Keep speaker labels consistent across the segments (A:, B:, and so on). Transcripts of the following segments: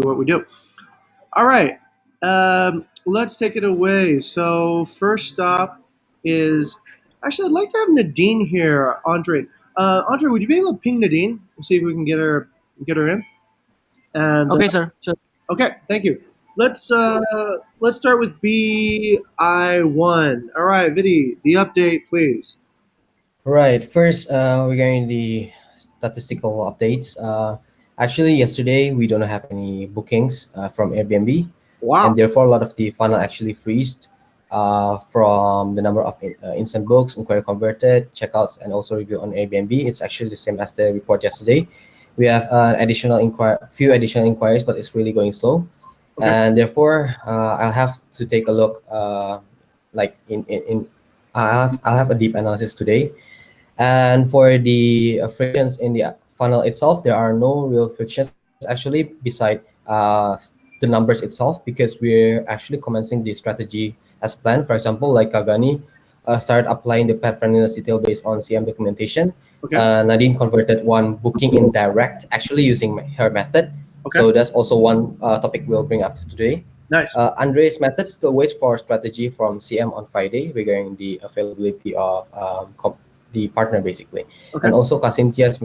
A: what we do. All right, let's take it away. So first stop is actually I'd like to have Nadine here. Andre, Andre, would you be able to ping Nadine and see if we can get her in? And
B: Okay, sir. Sure.
A: okay, thank you. Let's start with BI1. All right, Vidi, the update, please.
C: Right. First, regarding the statistical updates, actually yesterday we don't have any bookings from Airbnb, and
A: Wow.
C: therefore a lot of the funnel actually freezed from the number of instant books, inquiry converted, checkouts, and also review on Airbnb. It's actually the same as the report yesterday. We have few additional inquiries, but it's really going slow,
A: Okay.
C: and therefore I'll have to take a look. Like in I'll have a deep analysis today, and for the frictions in the funnel itself, there are no real frictions actually beside the numbers itself, because we're actually commencing the strategy as planned. For example, like Kagani started applying the pet friendliness detail based on CM documentation.
A: Okay.
C: Nadine converted one booking in direct, actually using her method.
A: Okay.
C: So that's also one topic we'll bring up today.
A: Nice.
C: Andre's method still waits for strategy from CM on Friday regarding the availability of the partner, basically.
A: Okay.
C: And also Casintia's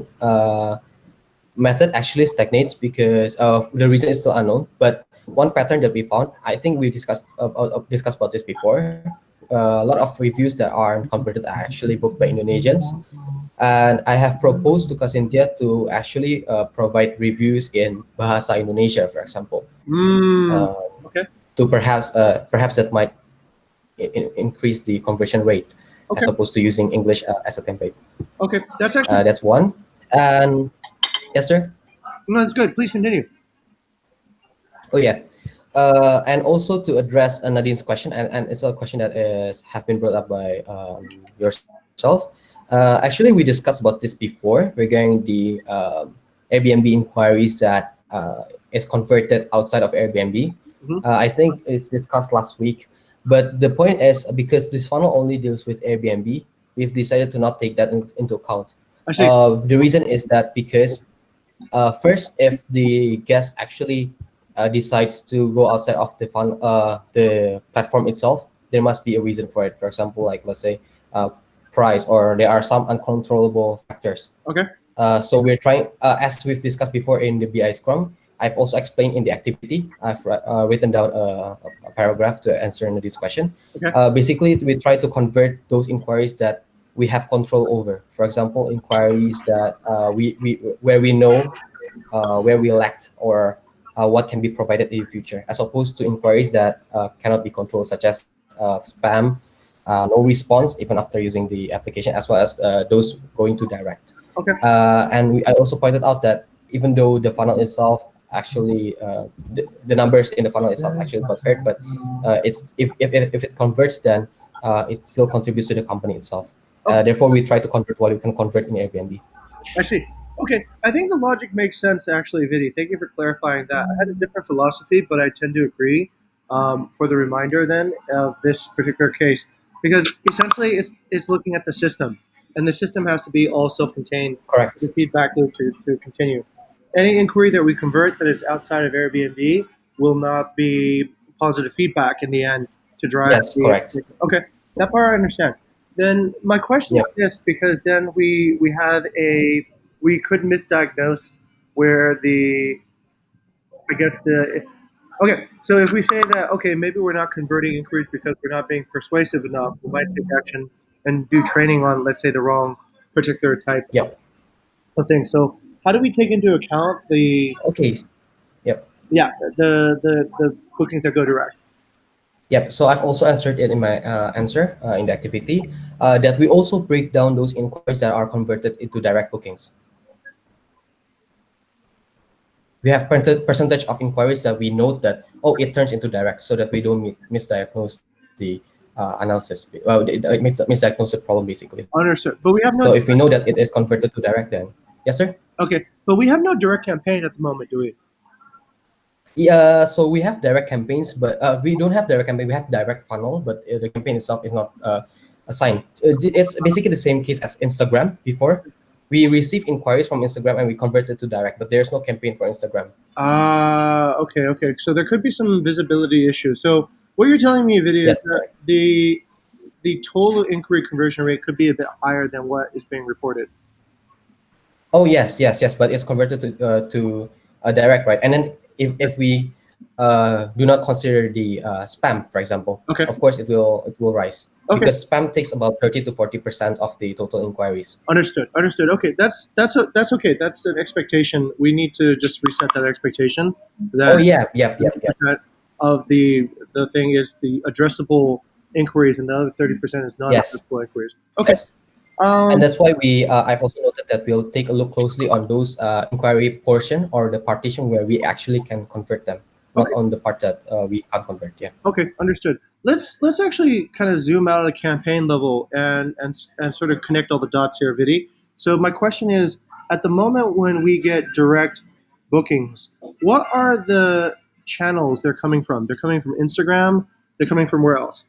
C: method actually stagnates because of the reason is still unknown. But one pattern that we found, I think we discussed about this before. A lot of reviews that aren't converted are actually booked by Indonesians, and I have proposed to Casintia to actually provide reviews in Bahasa Indonesia, for example,
A: Okay.
C: to perhaps that might increase the conversion rate as
A: Okay.
C: opposed to using English as a template.
A: Okay. That's actually
C: That's one. And yes, sir.
A: no, that's good. Please continue.
C: Oh yeah. And also to address Nadine's question, and it's a question that have been brought up by yourself. Actually, we discussed about this before regarding the Airbnb inquiries that is converted outside of Airbnb.
A: Mhm.
C: I think it's discussed last week, but the point is, because this funnel only deals with Airbnb, we've decided to not take that into account.
A: I see.
C: The reason is that because first, if the guest actually decides to go outside of the platform itself, there must be a reason for it. For example, like let's say price, or there are some uncontrollable factors.
A: Okay.
C: So we're trying, as we've discussed before in the BI Scrum. I've also explained in the activity. I've written down a paragraph to answer this question.
A: Okay.
C: Basically, we try to convert those inquiries that we have control over. For example, inquiries that where we know where we lacked, or what can be provided in the future, as opposed to inquiries that cannot be controlled, such as spam, no response even after using the application, as well as those going to direct.
A: Okay.
C: I also pointed out that even though the funnel itself actually the numbers in the funnel itself actually got hurt, but it's if it converts, then it still contributes to the company itself. Therefore, we try to convert what we can convert in Airbnb.
A: I see. Okay, I think the logic makes sense actually, Vidi. Thank you for clarifying that. I had a different philosophy, but I tend to agree for the reminder then of this particular case because essentially it's looking at the system, and the system has to be all self-contained.
C: Correct.
A: The feedback loop to continue. Any inquiry that we convert that is outside of Airbnb will not be positive feedback in the end to drive.
C: Yes, correct.
A: Okay, that part I understand. Then my question
C: Yep.
A: is because then we could misdiagnose where the I guess the okay. So if we say that okay, maybe we're not converting inquiries because we're not being persuasive enough, we might take action and do training on let's say the wrong particular type
C: Yep.
A: of thing. So how do we take into account the
C: Okay. Yep.
A: the bookings that go direct?
C: Yep. So I've also answered it in my answer in the activity, that we also break down those inquiries that are converted into direct bookings. We have percentage of inquiries that we note that it turns into direct, so that we don't misdiagnose the analysis. Well, it misdiagnose the problem, basically.
A: Understood. But we have
C: So
A: no
C: if we know that it is converted to direct, then yes, sir.
A: okay. But we have no direct campaign at the moment, do we?
C: Yeah, so we have direct campaigns, but we don't have direct campaign. We have direct funnel, but the campaign itself is not assigned. It's basically the same case as Instagram before. We receive inquiries from Instagram and we convert it to direct, but there's no campaign for Instagram.
A: Okay, okay. So there could be some visibility issues. So what you're telling me, Vidya, is
C: Yes,
A: that
C: correct.
A: the total inquiry conversion rate could be a bit higher than what is being reported.
C: Oh yes, yes, yes, but it's converted to a direct, right? And then if we do not consider the spam, for example,
A: Okay,
C: of course it will rise
A: okay.
C: because spam takes about 30 to 40% of the total inquiries.
A: Understood. Understood. Okay, that's okay. That's an expectation. We need to just reset that expectation.
C: Oh
A: That
C: yeah, yep, yep, yep.
A: 70% of the thing is the addressable inquiries, and the other 30% is
C: Yes,
A: non-addressable inquiries. Okay.
C: yes. And
A: Um.
C: that's why I've also noted that we'll take a look closely on those inquiry portion or the partition where we actually can convert them, not
A: Okay.
C: on the part that we can't convert. Yeah.
A: Okay. Understood. Let's actually kind of zoom out of the campaign level and sort of connect all the dots here, Vidi. So my question is, at the moment when we get direct bookings, what are the channels they're coming from? They're coming from Instagram. They're coming from where else?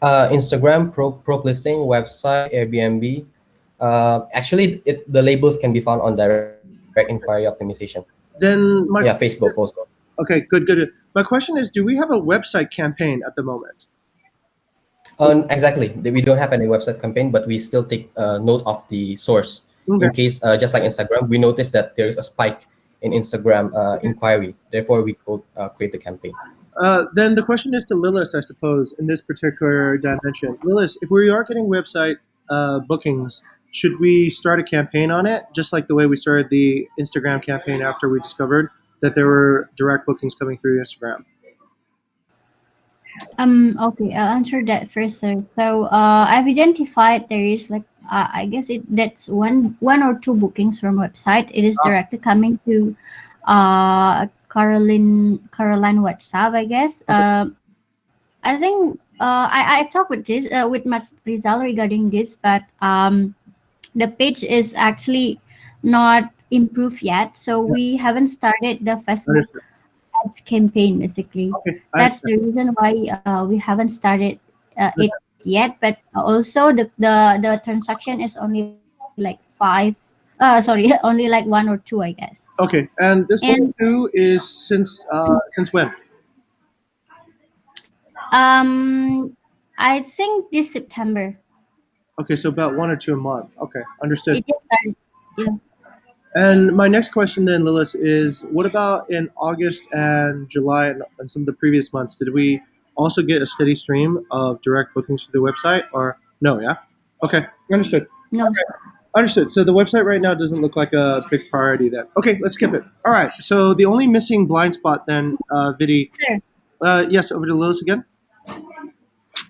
C: Instagram, Prop listing, website, Airbnb. Actually, the labels can be found on direct inquiry optimization.
A: Then
C: Yeah,
A: my
C: Facebook also.
A: Okay, good, good. My question is, do we have a website campaign at the moment?
C: Exactly. We don't have any website campaign, but we still take note of the source
A: Okay.
C: in case, just like Instagram, we notice that there is a spike in Instagram inquiry. Therefore, we go create the campaign.
A: Then the question is to Lilith, I suppose, in this particular dimension. Lilith, if we are getting website bookings, should we start a campaign on it, just like the way we started the Instagram campaign after we discovered that there were direct bookings coming through Instagram?
B: Okay, I'll answer that first, sir. So, I've identified there is like I guess that's one or two bookings from website. It is
A: Ah,
B: directly coming to Caroline WhatsApp. I guess.
A: okay,
B: I think I talked with this with Mas Rizal regarding this, but the page is actually not improved yet. So
A: yeah,
B: we haven't started the Facebook
A: understood.
B: ads campaign basically.
A: Okay, I
B: That's
A: understand.
B: the reason why we haven't started it yet. But also the transaction is only like five. Sorry, only like one or two, I guess.
A: Okay, and this
B: And
A: 102 is since when?
B: um, I think this September
A: Okay, so about one or two a month. Okay, understood.
B: it just started. Yeah.
A: And my next question then, Lilith, is what about in August and July and some of the previous months? Did we also get a steady stream of direct bookings to the website or no? Yeah. Okay, understood.
B: No, sir.
A: Understood. So the website right now doesn't look like a big priority then. Okay, let's skip it. All right. So the only missing blind spot then, Vidi.
B: Sir.
A: Yes, over to Lilith again.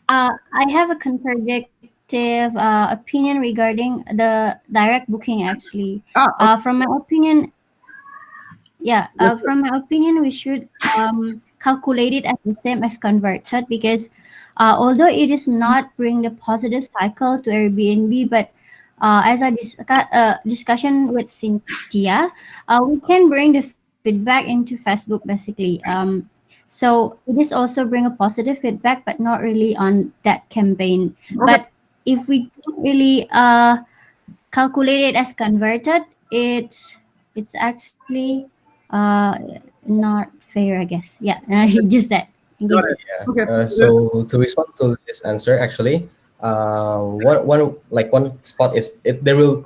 B: I have a contradictive opinion regarding the direct booking. Actually,
A: Ah, okay.
B: from my opinion, yeah,
A: Yes, sir.
B: from my opinion, we should calculate it as the same as converted because although it is not bring the positive cycle to Airbnb, but as a discussion with Cynthia, we can bring the feedback into Facebook basically. So it is also bring a positive feedback, but not really on that campaign.
A: Okay.
B: But if we don't really calculated as converted, it's actually uh not fair, I guess. Yeah, just that. Thank you,
A: Got
B: sir.
A: it. Okay.
C: So to respond to this answer, actually, one spot is there will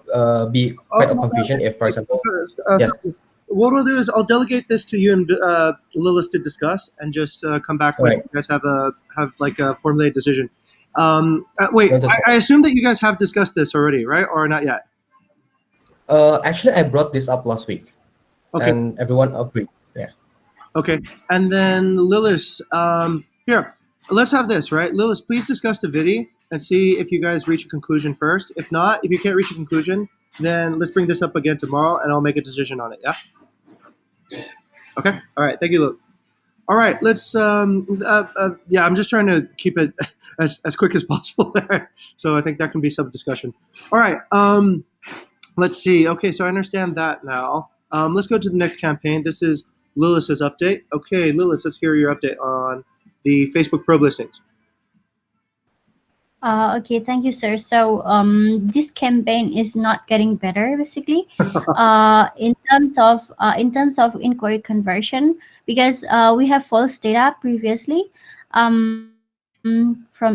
C: be quite a
A: Oh,
C: confusion if, for example,
A: sorry.
C: yes,
A: What we'll do is I'll delegate this to you and Lilith to discuss, and just come back
C: all
A: when
C: right,
A: you guys have like a formulated decision. Wait,
C: notice.
A: I assume that you guys have discussed this already, right? Or not yet?
C: Actually, I brought this up last week,
A: Okay,
C: and everyone agreed. Yeah,
A: okay. And then Lilith, here, let's have this, right? Lilith, please discuss the video and see if you guys reach a conclusion first. If not, if you can't reach a conclusion, then let's bring this up again tomorrow, and I'll make a decision on it. Yeah. Okay. All right. Thank you, Lilith. All right, let's. Yeah, I'm just trying to keep it as quick as possible there. So I think that can be some discussion. All right. Let's see. Okay, so I understand that now. Let's go to the next campaign. This is Lilith's update. Okay, Lilith, let's hear your update on the Facebook probe listings.
B: Okay, thank you, sir. So, this campaign is not getting better, basically, in terms of inquiry conversion, because we have false data previously. From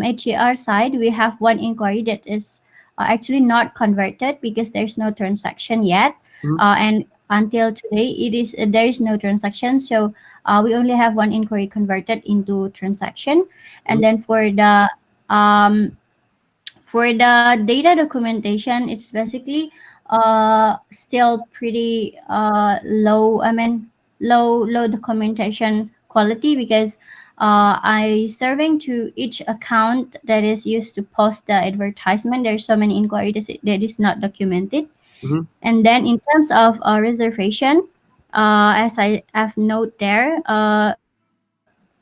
B: HAR side, we have one inquiry that is actually not converted because there's no transaction yet,
A: Mhm,
B: and until today, there is no transaction. So, we only have one inquiry converted into transaction,
A: mhm,
B: and then for the data documentation, it's basically still pretty low. I mean, low documentation quality because I serving to each account that is used to post the advertisement. There's so many inquiries that is not documented.
A: mhm.
B: And then in terms of reservation, as I have note there,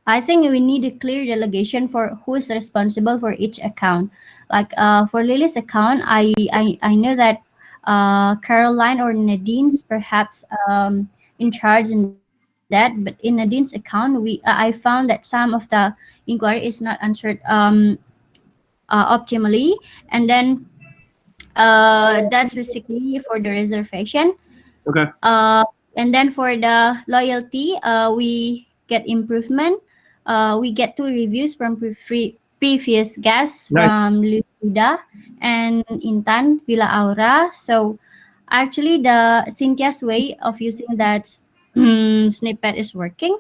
B: I think we need a clear delegation for who is responsible for each account. Like for Lily's account, I know that Caroline or Nadine's perhaps in charge in that. But in Nadine's account, I found that some of the inquiry is not answered optimally, and then that's basically for the reservation.
A: Okay.
B: uh, and then for the loyalty, we get improvement. We get two reviews from previous guests
A: Nice.
B: from Luda and Intan Villa Aura. So actually, the Cynthia's way of using that snippet is working,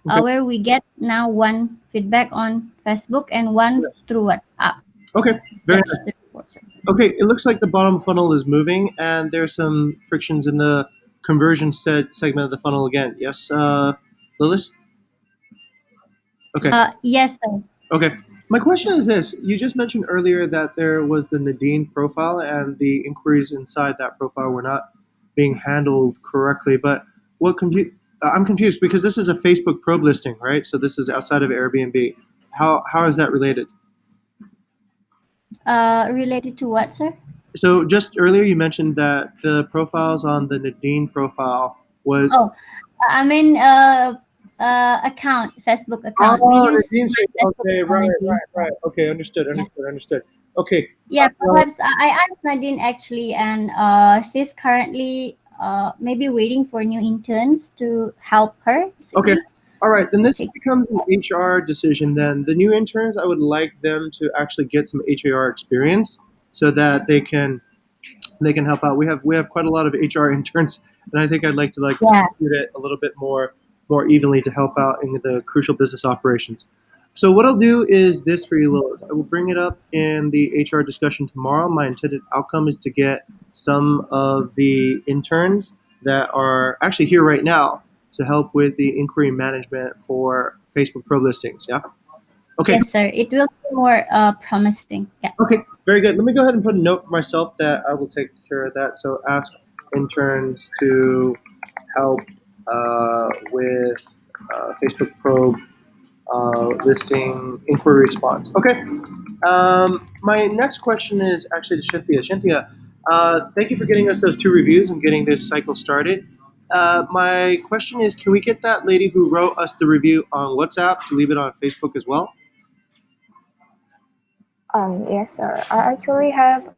A: Okay.
B: where we get now one feedback on Facebook and one
A: Yes.
B: through WhatsApp.
A: Okay. Very
B: That's
A: nice.
B: the report.
A: Okay. It looks like the bottom funnel is moving, and there's some frictions in the conversion segment of the funnel again. Yes, Lilith. Okay.
B: Yes, sir.
A: Okay. My question is this: you just mentioned earlier that there was the Nadine profile, and the inquiries inside that profile were not being handled correctly. But what I'm confused because this is a Facebook probe listing, right? So this is outside of Airbnb. How is that related?
B: Related to what, sir?
A: So just earlier you mentioned that the profiles on the Nadine profile was
B: Oh, I mean, account, Facebook account. We
A: oh
B: use
A: Nadine
B: my
A: stream.
B: Facebook
A: Okay,
B: account, Nadine.
A: right. Okay, understood,
B: Yeah.
A: understood. Okay,
B: Yeah,
A: well,
B: perhaps I asked Nadine actually, and she's currently maybe waiting for new interns to help her,
A: okay.
B: basically,
A: All right, then
B: to
A: this
B: take.
A: becomes an HR decision. Then the new interns, I would like them to actually get some HR experience so that they can help out. We have quite a lot of HR interns, and I think I'd like to
B: Yeah.
A: distribute it a little bit more evenly to help out in the crucial business operations. So what I'll do is this for you, Lois. I will bring it up in the HR discussion tomorrow. My intended outcome is to get some of the interns that are actually here right now to help with the inquiry management for Facebook Pro listings. Yeah. Okay.
B: Yes, sir. It will be more promising. Yeah.
A: Okay, very good. Let me go ahead and put a note for myself that I will take care of that. So ask interns to help with Facebook probe listing inquiry response. Okay. My next question is actually to Cynthia. Cynthia, thank you for getting us those two reviews and getting this cycle started. My question is, can we get that lady who wrote us the review on WhatsApp to leave it on Facebook as well?
D: Yes, sir. I actually have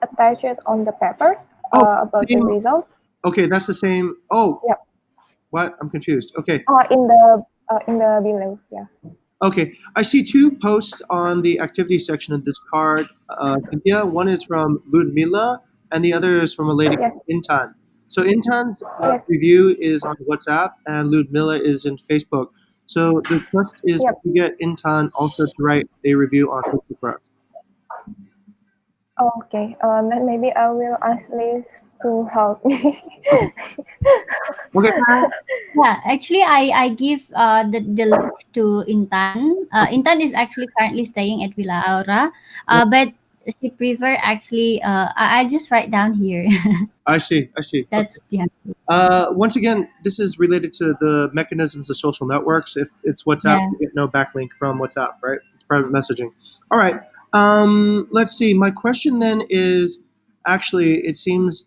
D: attached it on the paper
A: Oh,
D: about the
A: same.
D: result.
A: Okay, that's the same. Oh,
D: Yep.
A: what? I'm confused. Okay.
D: In the below. Yeah.
A: Okay. I see two posts on the activity section of this card, Cynthia. One is from Ludmila, and the other is from a lady
D: Yes.
A: called Intan. So Intan's
D: Yes.
A: review is on WhatsApp, and Ludmila is in Facebook. So the request is
D: Yep.
A: to get Intan also to write a review on Facebook for us.
D: Okay. Then maybe I will ask Liz to help me.
A: Okay. Okay.
B: Yeah, actually, I give the link to Intan. Intan is actually currently staying at Villa Aura, but she prefer actually. I just write down here.
A: I see. I see. Okay.
B: That's yeah.
A: Once again, this is related to the mechanisms of social networks. If it's WhatsApp,
B: Yeah.
A: you get no backlink from WhatsApp, right? It's private messaging. All right. Let's see. My question then is actually, it seems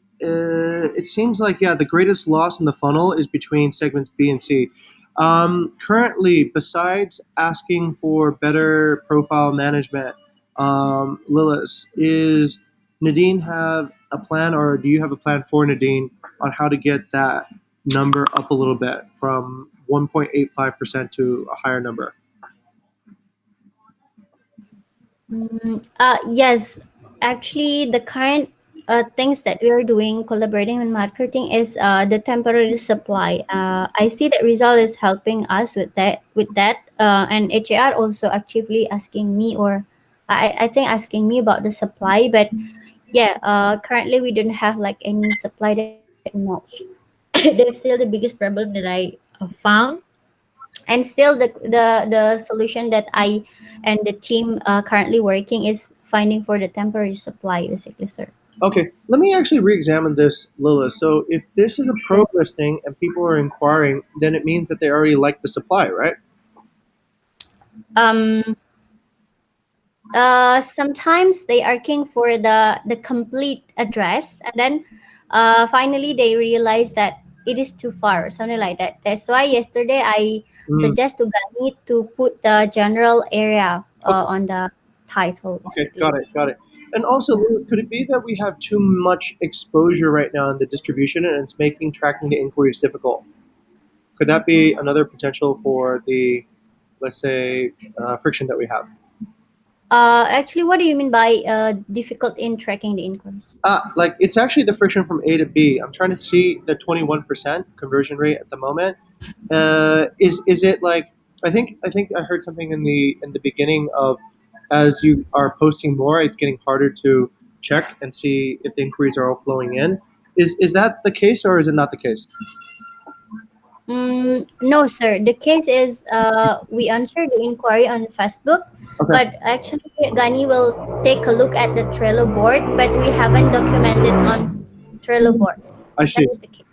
A: like yeah, the greatest loss in the funnel is between segments B and C. Currently, besides asking for better profile management, Lilith, is Nadine have a plan, or do you have a plan for Nadine on how to get that number up a little bit from 1.85% to a higher number?
B: Yes, actually, the current things that we are doing, collaborating with marketing, is the temporary supply. I see that Rizal is helping us with that. And HAR also actively asking me, or I think asking me about the supply. But yeah, currently we don't have like any supply that much. That's still the biggest problem that I found, and still the solution that I and the team currently working is finding for the temporary supply, basically, sir.
A: Okay, let me actually re-examine this, Lilith. So if this is a
B: Sure.
A: probe listing and people are inquiring, then it means that they already like the supply, right?
B: um Sometimes they are asking for the complete address, and then finally they realize that it is too far, something like that. That's why yesterday I
A: Mm,
B: suggest to Gani to put the general area
A: okay,
B: on the title,
A: okay,
B: basically.
A: got it, got it. And also,
B: Yeah.
A: Lilith, could it be that we have too much exposure right now in the distribution and it's making tracking the inquiries difficult? Could that be another potential for the, let's say, friction that we have?
B: Actually, what do you mean by difficult in tracking the inquiries?
A: Like it's actually the friction from A to B. I'm trying to see the 21% conversion rate at the moment. Is it like I think I heard something in the beginning of as you are posting more, it's getting harder to check and see if the inquiries are all flowing in. Is that the case or is it not the case?
B: No, sir. The case is we answered the inquiry on Facebook,
A: Okay,
B: but actually Gani will take a look at the Trello board, but we haven't documented on Trello board.
A: I see.
B: That's the case.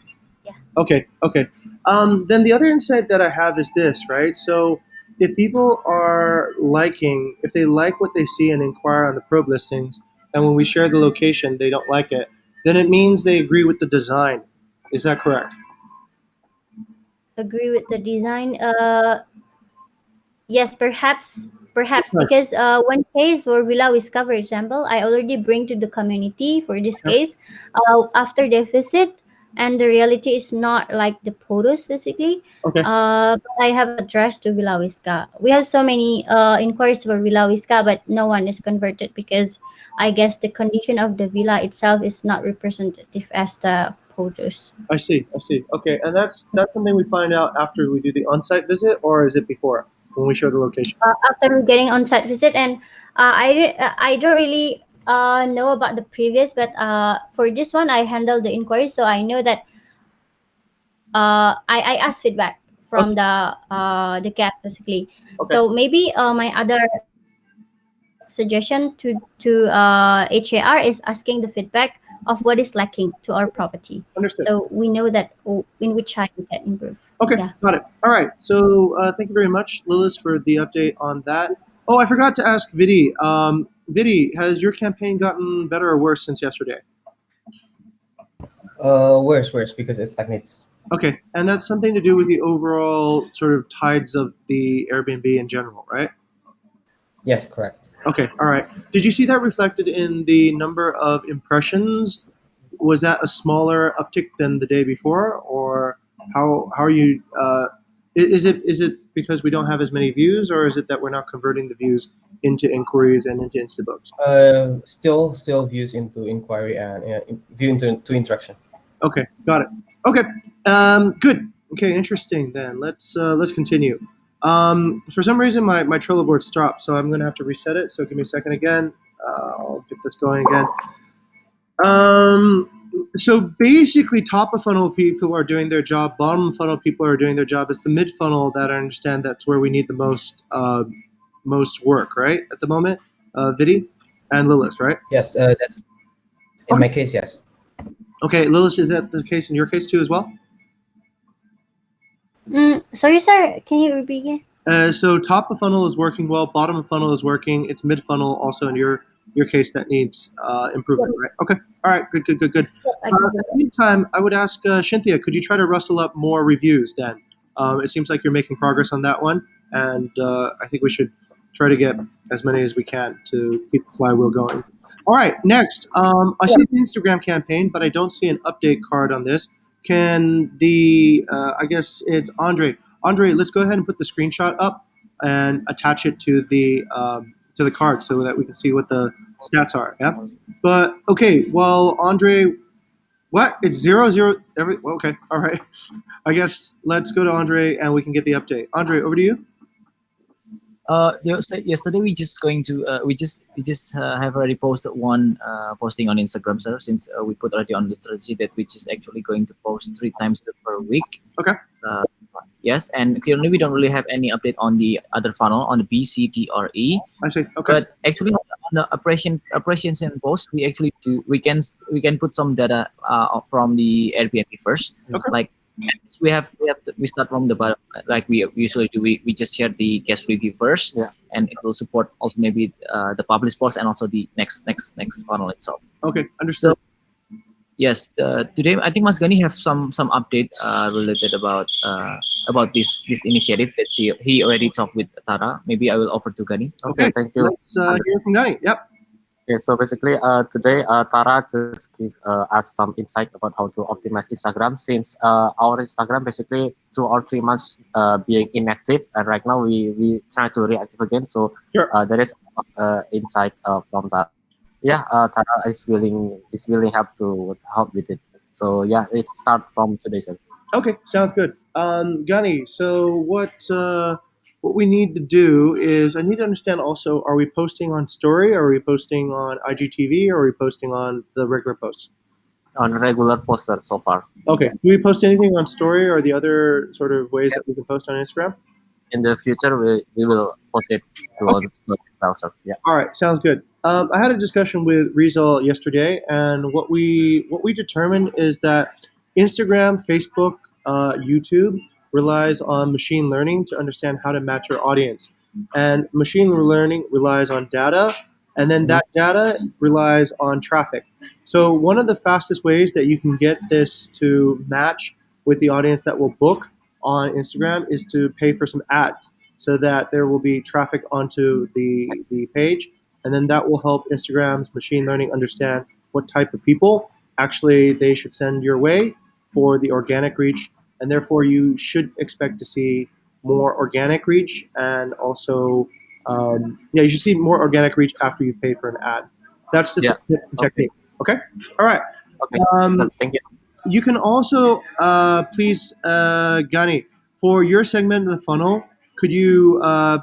B: Yeah.
A: Okay, okay. Then the other insight that I have is this, right? So if people are liking, if they like what they see and inquire on the probe listings, and when we share the location, they don't like it, then it means they agree with the design. Is that correct?
B: Agree with the design. Yes, perhaps
A: Okay.
B: because one case for Villa Wisca, for example, I already bring to the community for this
A: Yep.
B: case after the visit, and the reality is not like the photos, basically.
A: Okay.
B: But I have addressed to Villa Wisca. We have so many inquiries for Villa Wisca, but no one is converted because I guess the condition of the villa itself is not representative as the photos.
A: I see. I see. Okay, and that's something we find out after we do the on-site visit, or is it before when we show the location?
B: After getting on site visit, and I don't really know about the previous, but for this one I handled the inquiry, so I know that I asked feedback
A: Okay.
B: from the guests, basically.
A: Okay.
B: So maybe my other suggestion to HAR is asking the feedback of what is lacking to our property, so we know
A: Understood.
B: that in which side we can improve. Yeah.
A: Okay, got it. All right. So thank you very much, Lilith, for the update on that. Oh, I forgot to ask Vidi. Vidi, has your campaign gotten better or worse since yesterday?
C: Worse because it stagnates.
A: Okay, and that's something to do with the overall sort of tides of the Airbnb in general, right?
C: Yes, correct.
A: Okay, all right. Did you see that reflected in the number of impressions? Was that a smaller uptick than the day before, or how are you? Is it because we don't have as many views, or is it that we're not converting the views into inquiries and into Instabooks?
C: Still views into inquiry and view into to interaction.
A: Okay, got it. Okay, good. Okay, interesting. Then let's continue. For some reason, my Trello board stopped, so I'm gonna have to reset it. So give me a second again. I'll get this going again. Um, so basically, top of funnel people are doing their job. Bottom of funnel people are doing their job. It's the mid funnel that I understand that's where we need the most work, right? At the moment, Vidi and Lilith, right?
C: Yes, that's in
A: Okay.
C: my case. Yes.
A: Okay, Lilith, is that the case in your case too as well?
B: Sorry, sir, can you repeat again?
A: So top of funnel is working well. Bottom of funnel is working. It's mid funnel also in your case that needs
B: Yep,
A: improvement, right? Okay. All right. Good. Good. Good. Good.
B: yep, I can do
A: At
B: that.
A: the meantime, I would ask Cynthia, could you try to rustle up more reviews then? It seems like you're making progress on that one, and I think we should try to get as many as we can to keep the flywheel going. All right, next, I see the Instagram campaign, but I don't see an update card on this. Can the I guess it's Andre. Andre, let's go ahead and put the screenshot up and attach it to the card so that we can see what the stats are. Yeah. But okay, well, Andre, what? It's 0-0 every. Okay, all right. I guess let's go to Andre and we can get the update. Andre, over to you.
E: Yesterday we just have already posted one posting on Instagram, sir. Since we put already on the strategy that which is actually going to post 3 times per week.
A: Okay.
E: Uh, yes, and currently we don't really have any update on the other funnel on the B, C, D, or E.
A: I see. Okay.
E: But actually on the operations and post, we can put some data from the Airbnb first.
A: Okay.
E: Like we start from the bottom like we usually do. We just share the guest review first,
C: Yeah.
E: and it will support also maybe the published post and also the next funnel itself.
A: Okay. Understood.
E: So yes, today I think Mas Gani have some update related about this initiative that he already talked with Tara. Maybe I will offer to Gani.
A: Okay.
C: Thank you.
A: Let's hear from Gani. Yep.
C: Okay, so basically, today Tara just give us some insight about how to optimize Instagram since our Instagram basically 2 or 3 months being inactive, and right now we try to reactive again. So
A: Sure.
C: there is insight from that. Yeah, Tara is willing help with it. So yeah, it start from today. Sir.
A: Okay, sounds good. Gani, so what we need to do is I need to understand also, are we posting on story, or are we posting on IGTV, or are we posting on the regular posts?
C: On regular poster so far.
A: Okay, do we post anything on story or the other sort of ways that we can post on Instagram?
C: In the future, we will post it to
A: Okay.
C: the browser. Yeah.
A: All right, sounds good. I had a discussion with Rizal yesterday, and what we determined is that Instagram, Facebook, YouTube relies on machine learning to understand how to match your audience, and machine learning relies on data, and then that data relies on traffic. So one of the fastest ways that you can get this to match with the audience that will book on Instagram is to pay for some ads so that there will be traffic onto the page, and then that will help Instagram's machine learning understand what type of people actually they should send your way for the organic reach, and therefore you should expect to see more organic reach, and also you should see more organic reach after you pay for an ad. That's just
C: Yeah.
A: a technique. Okay, all right.
C: Okay.
A: Um,
C: Sir, thank you.
A: you can also please, Gani, for your segment of the funnel, could you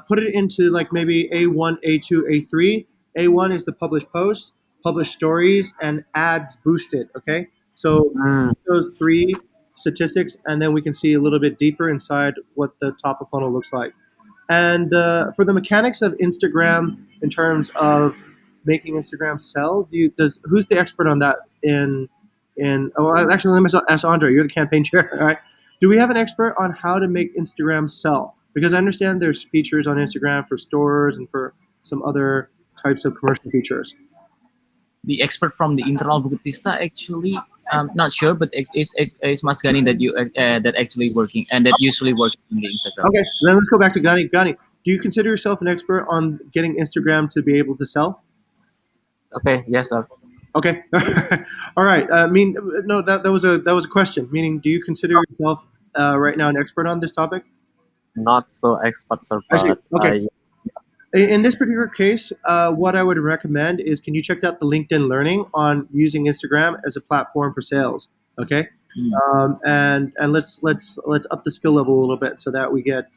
A: put it into like maybe A1, A2, A3? A1 is the published posts, published stories, and ads boosted. Okay, so
C: Mm.
A: those three statistics, and then we can see a little bit deeper inside what the top of funnel looks like. And for the mechanics of Instagram, in terms of making Instagram sell, who's the expert on that? Actually, let me ask Andre. You're the campaign chair, all right? Do we have an expert on how to make Instagram sell? Because I understand there's features on Instagram for stores and for some other types of commercial features.
E: The expert from the internal Bukit Vista actually, not sure, but it's Mas Gani that that actually working and that usually working in the Instagram.
A: Okay, then let's go back to Gani. Gani, do you consider yourself an expert on getting Instagram to be able to sell?
C: Okay. Yes, sir.
A: Okay, all right. No, that was a question. Meaning, do you consider yourself right now an expert on this topic?
C: Not so expert, sir.
A: I see.
C: But
A: Okay. In this particular case, what I would recommend is, can you check out the LinkedIn Learning on using Instagram as a platform for sales? Okay, and let's up the skill level a little bit so that we get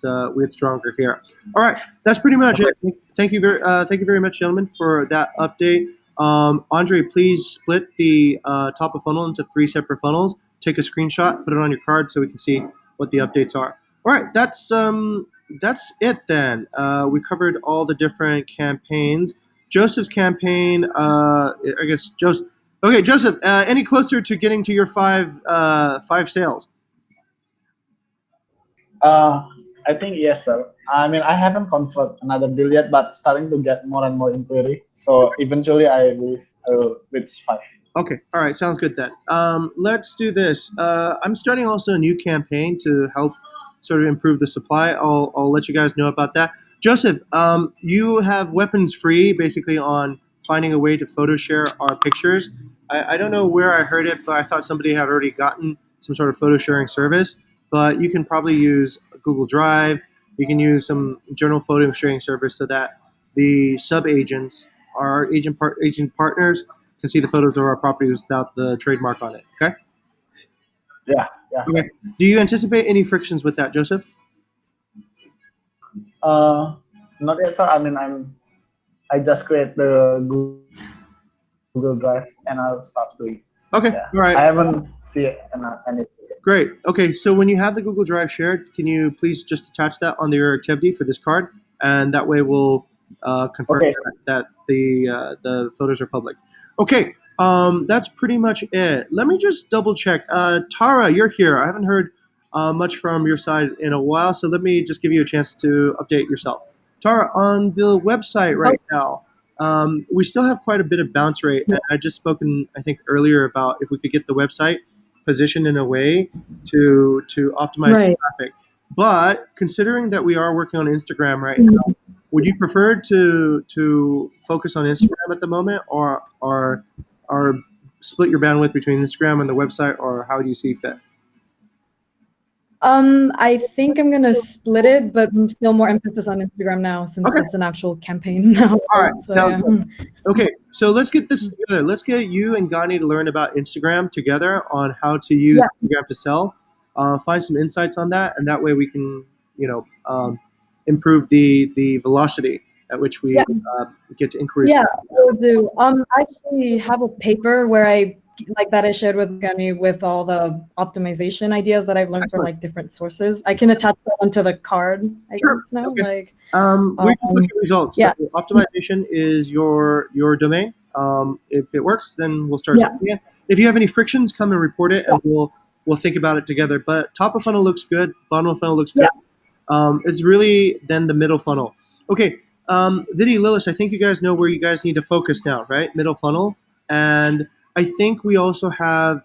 A: stronger here. All right, that's pretty much it. Thank you very much, gentlemen, for that update. Andre, please split the top of funnel into 3 separate funnels. Take a screenshot, put it on your card so we can see what the updates are. All right, that's it then. We covered all the different campaigns. Joseph's campaign, I guess Joseph. Okay, Joseph, any closer to getting to your five sales?
F: I think yes, sir. I mean, I haven't confirmed another deal yet, but starting to get more and more inquiry. So eventually, I believe I will reach 5.
A: Okay, all right, sounds good then. Let's do this. I'm starting also a new campaign to help sort of improve the supply. I'll let you guys know about that. Joseph, you have weapons free basically on finding a way to photo share our pictures. I don't know where I heard it, but I thought somebody had already gotten some sort of photo sharing service. But you can probably use Google Drive. You can use some general photo sharing service so that the sub agents, our agent partners, can see the photos of our properties without the trademark on it. Okay.
F: Yeah, yeah, sir.
A: Okay. Do you anticipate any frictions with that, Joseph?
F: Uh, Not yet, sir. I mean, I just create the Google Drive and I'll start doing. Yeah, I
A: Okay.
F: haven't
A: All right.
F: see anything.
A: Great. Okay, so when you have the Google Drive shared, can you please just attach that on your activity for this card, and that way we'll confirm
F: Okay.
A: that the photos are public. Okay, that's pretty much it. Let me just double check. Tara, you're here. I haven't heard much from your side in a while, so let me just give you a chance to update yourself. Tara, on the website right now, we still have quite a bit of bounce rate. And I just spoken, I think, earlier about if we could get the website positioned in a way to optimize
G: Right.
A: traffic. But considering that we are working on Instagram right now, would you prefer to focus on Instagram at the moment, or split your bandwidth between Instagram and the website, or how do you see fit?
G: I think I'm gonna split it, but still more emphasis on Instagram now since
A: Okay.
G: it's an actual campaign now.
A: All right,
G: So
A: sounds
G: yeah.
A: good. Okay, so let's get this together. Let's get you and Gani to learn about Instagram together on how to use Instagram to sell. Find some insights on that, and that way we can, improve the velocity at which we
G: Yeah.
A: Get to inquiries.
G: Yeah, will do. I actually have a paper where I shared with Gani with all the optimization ideas that I've learned from
A: Excellent.
G: different sources. I can attach that onto the card, I
A: Sure.
G: guess now.
A: Okay. We just look at results.
G: yeah.
A: So optimization is your domain. If it works, then we'll start
G: Yeah.
A: something in. If you have any frictions, come and report it, and we'll think about it together. But top of funnel looks good. Bottom of funnel looks good. It's really then the middle funnel. Okay, Vidi, Lillis, I think you guys know where you guys need to focus now, right? Middle funnel, and I think we also have.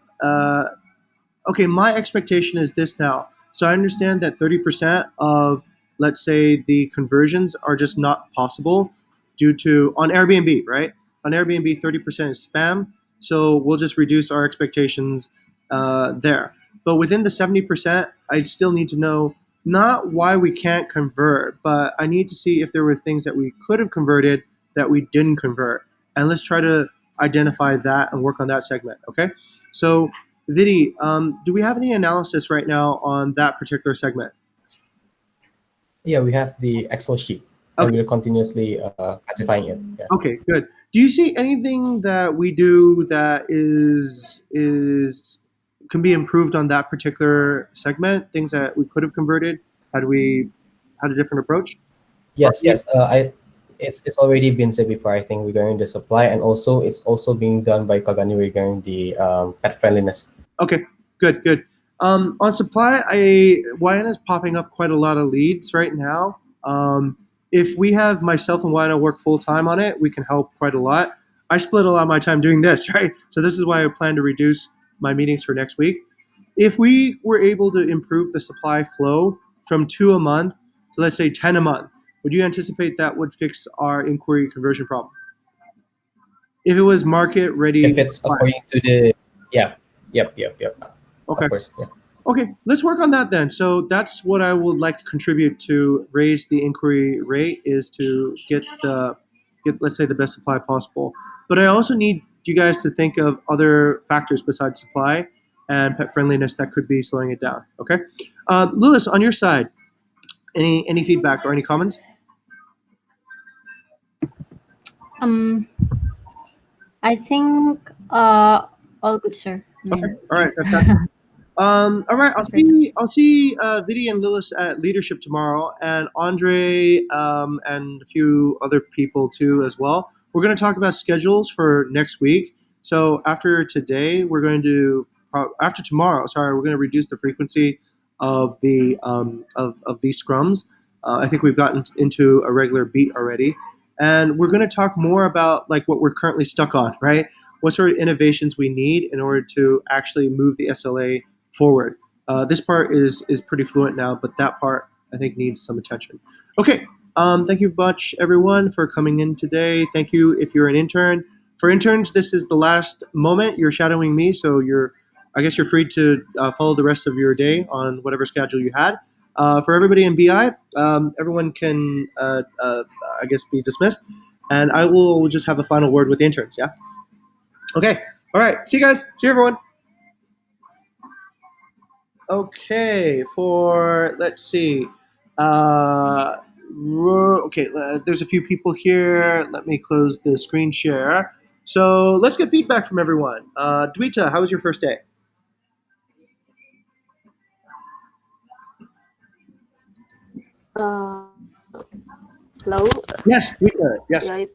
A: Okay, my expectation is this now. So I understand that 30% of, let's say, the conversions are just not possible due to, on Airbnb, right? On Airbnb, 30% is spam. So we'll just reduce our expectations there. But within the 70%, I still need to know not why we can't convert, but I need to see if there were things that we could have converted that we didn't convert. And let's try to identify that and work on that segment, okay? So Vidi, do we have any analysis right now on that particular segment?
C: Yeah, we have the Excel sheet, and we're continuously classifying it. Yeah.
A: Okay, good. Do you see anything that we do that is can be improved on that particular segment? Things that we could have converted had we had a different approach?
C: Yes, yes. It's already been said before. I think regarding the supply, and also it's also being done by Kagani regarding the pet friendliness.
A: Okay, good, good. On supply, Wayana is popping up quite a lot of leads right now. If we have myself and Wayana work full time on it, we can help quite a lot. I split a lot of my time doing this, right? So this is why I plan to reduce my meetings for next week. If we were able to improve the supply flow from 2 a month to, let's say, 10 a month, would you anticipate that would fix our inquiry conversion problem? If it was market ready,
C: If it's according to the yep.
A: Okay.
C: Of course, yeah.
A: Okay, let's work on that then. So that's what I would like to contribute to raise the inquiry rate, is to get let's say the best supply possible. But I also need you guys to think of other factors besides supply and pet friendliness that could be slowing it down. Okay, Lewis, on your side, any feedback or any comments?
B: I think all good, sir.
A: Okay, all right, fantastic. All right, I'll see Vidi and Lillis at leadership tomorrow, and Andre and a few other people too as well. We're going to talk about schedules for next week. So after today, after tomorrow. Sorry, we're going to reduce the frequency of the of these scrums. I think we've gotten into a regular beat already, and we're going to talk more about like what we're currently stuck on, right? What sort of innovations we need in order to actually move the SLA forward. This part is pretty fluent now, but that part I think needs some attention. Okay, Thank you much, everyone, for coming in today. Thank you if you're an intern. For interns, this is the last moment. You're shadowing me, so I guess you're free to follow the rest of your day on whatever schedule you had. For everybody in BI, everyone can, I guess, be dismissed. And I will just have a final word with the interns, yeah? Okay. All right. See you guys. See you, everyone. Okay, let's see. Uh, okay, there's a few people here. Let me close the screen share. So let's get feedback from everyone. Dwita, how was your first day?
H: Uh, Hello.
A: Yes, Dwita. Yes.
H: Yeah,